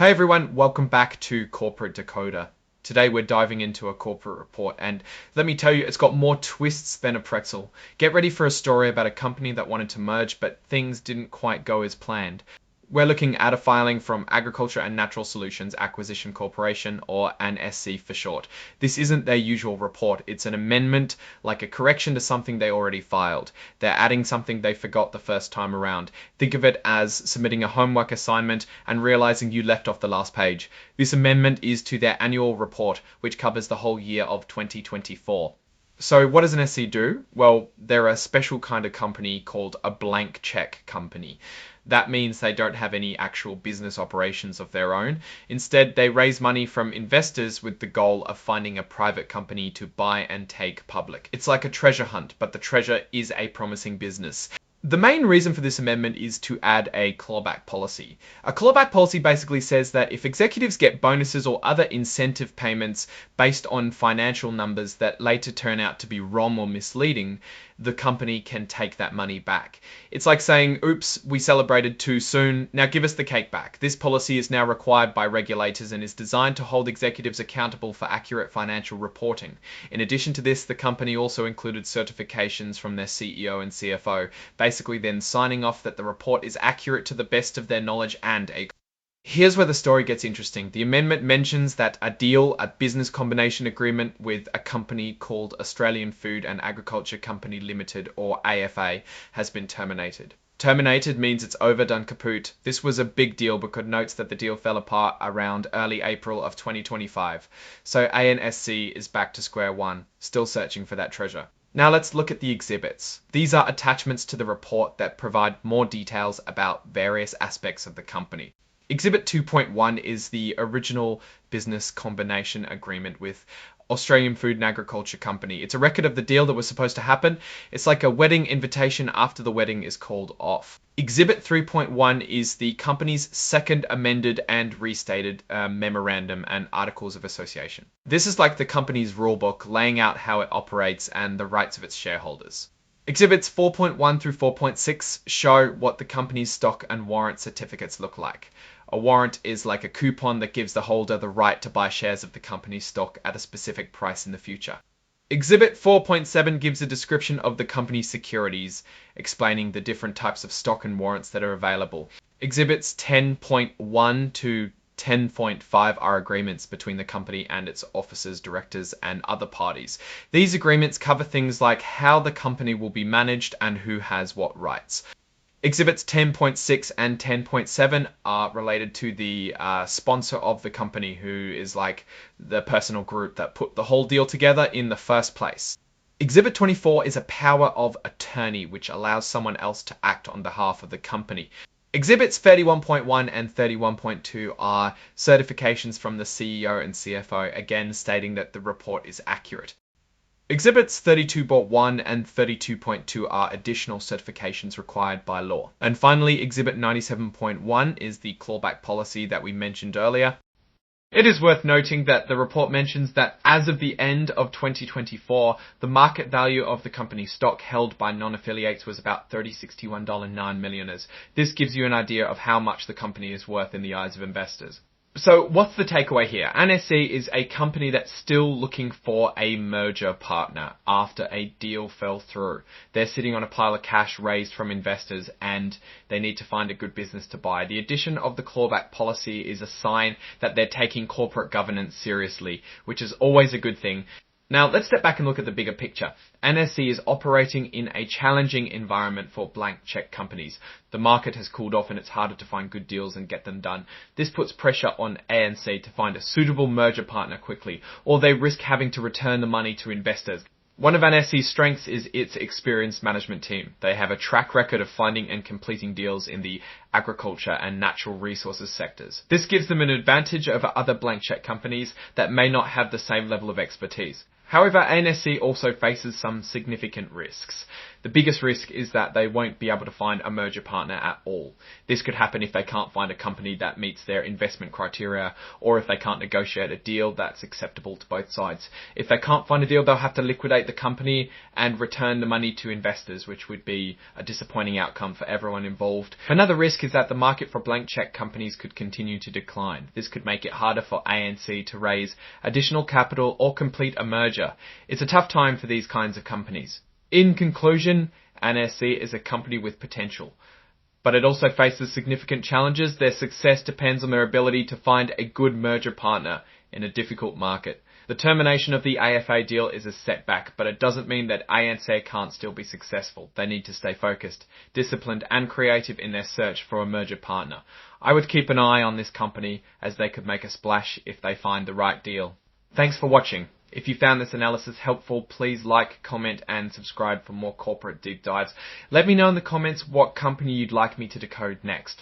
Hey everyone, welcome back to Corporate Decoder. Today we're diving into a corporate report, and let me tell you, it's got more twists than a pretzel. Get ready for a story about a company that wanted to merge, but things didn't quite go as planned. We're looking at a filing from Agriculture and Natural Solutions Acquisition Corporation, or an SC for short. This isn't their usual report. It's an amendment, like a correction to something they already filed. They're adding something they forgot the first time around. Think of it as submitting a homework assignment and realizing you left off the last page. This amendment is to their annual report, which covers the whole year of 2024. So what does an SC do? Well, they're a special kind of company called a blank check company. That means they don't have any actual business operations of their own. Instead, they raise money from investors with the goal of finding a private company to buy and take public. It's like a treasure hunt, but the treasure is a promising business. The main reason for this amendment is to add a clawback policy. A clawback policy basically says that if executives get bonuses or other incentive payments based on financial numbers that later turn out to be wrong or misleading, the company can take that money back. It's like saying, oops, we celebrated too soon, now give us the cake back. This policy is now required by regulators and is designed to hold executives accountable for accurate financial reporting. In addition to this, the company also included certifications from their CEO and CFO, basically then signing off that the report is accurate to the best of their knowledge and a... Here's where the story gets interesting. The amendment mentions that a business combination agreement with a company called Australian Food and Agriculture Company Limited, or AFA, has been terminated. Terminated means it's over, done, kaput. This was a big deal because notes that the deal fell apart around early April of 2025. So ANSC is back to square one, still searching for that treasure. Now let's look at the exhibits. These are attachments to the report that provide more details about various aspects of the company. Exhibit 2.1 is the original business combination agreement with Australian Food and Agriculture Company. It's a record of the deal that was supposed to happen. It's like a wedding invitation after the wedding is called off. Exhibit 3.1 is the company's second amended and restated memorandum and articles of association. This is like the company's rulebook, laying out how it operates and the rights of its shareholders. Exhibits 4.1 through 4.6 show what the company's stock and warrant certificates look like. A warrant is like a coupon that gives the holder the right to buy shares of the company's stock at a specific price in the future. Exhibit 4.7 gives a description of the company's securities, explaining the different types of stock and warrants that are available. Exhibits 10.1 to 10.5 are agreements between the company and its officers, directors, and other parties. These agreements cover things like how the company will be managed and who has what rights. Exhibits 10.6 and 10.7 are related to the sponsor of the company, who is like the personal group that put the whole deal together in the first place. Exhibit 24 is a power of attorney, which allows someone else to act on behalf of the company. Exhibits 31.1 and 31.2 are certifications from the CEO and CFO, again stating that the report is accurate. Exhibits 32.1 and 32.2 are additional certifications required by law. And finally, Exhibit 97.1 is the clawback policy that we mentioned earlier. It is worth noting that the report mentions that as of the end of 2024, the market value of the company's stock held by non-affiliates was about $30.61.9 million. This gives you an idea of how much the company is worth in the eyes of investors. So what's the takeaway here? ANSC is a company that's still looking for a merger partner after a deal fell through. They're sitting on a pile of cash raised from investors and they need to find a good business to buy. The addition of the clawback policy is a sign that they're taking corporate governance seriously, which is always a good thing. Now, let's step back and look at the bigger picture. ANSC is operating in a challenging environment for blank check companies. The market has cooled off and it's harder to find good deals and get them done. This puts pressure on ANSC to find a suitable merger partner quickly, or they risk having to return the money to investors. One of ANSC's strengths is its experienced management team. They have a track record of finding and completing deals in the agriculture and natural resources sectors. This gives them an advantage over other blank check companies that may not have the same level of expertise. However, ANSC also faces some significant risks. The biggest risk is that they won't be able to find a merger partner at all. This could happen if they can't find a company that meets their investment criteria, or if they can't negotiate a deal that's acceptable to both sides. If they can't find a deal, they'll have to liquidate the company and return the money to investors, which would be a disappointing outcome for everyone involved. Another risk is that the market for blank check companies could continue to decline. This could make it harder for ANC to raise additional capital or complete a merger. It's a tough time for these kinds of companies. In conclusion, ANC is a company with potential, but it also faces significant challenges. Their success depends on their ability to find a good merger partner in a difficult market. The termination of the AFA deal is a setback, but it doesn't mean that ANC can't still be successful. They need to stay focused, disciplined and creative in their search for a merger partner. I would keep an eye on this company, as they could make a splash if they find the right deal. Thanks for watching. If you found this analysis helpful, please like, comment and subscribe for more corporate deep dives. Let me know in the comments what company you'd like me to decode next.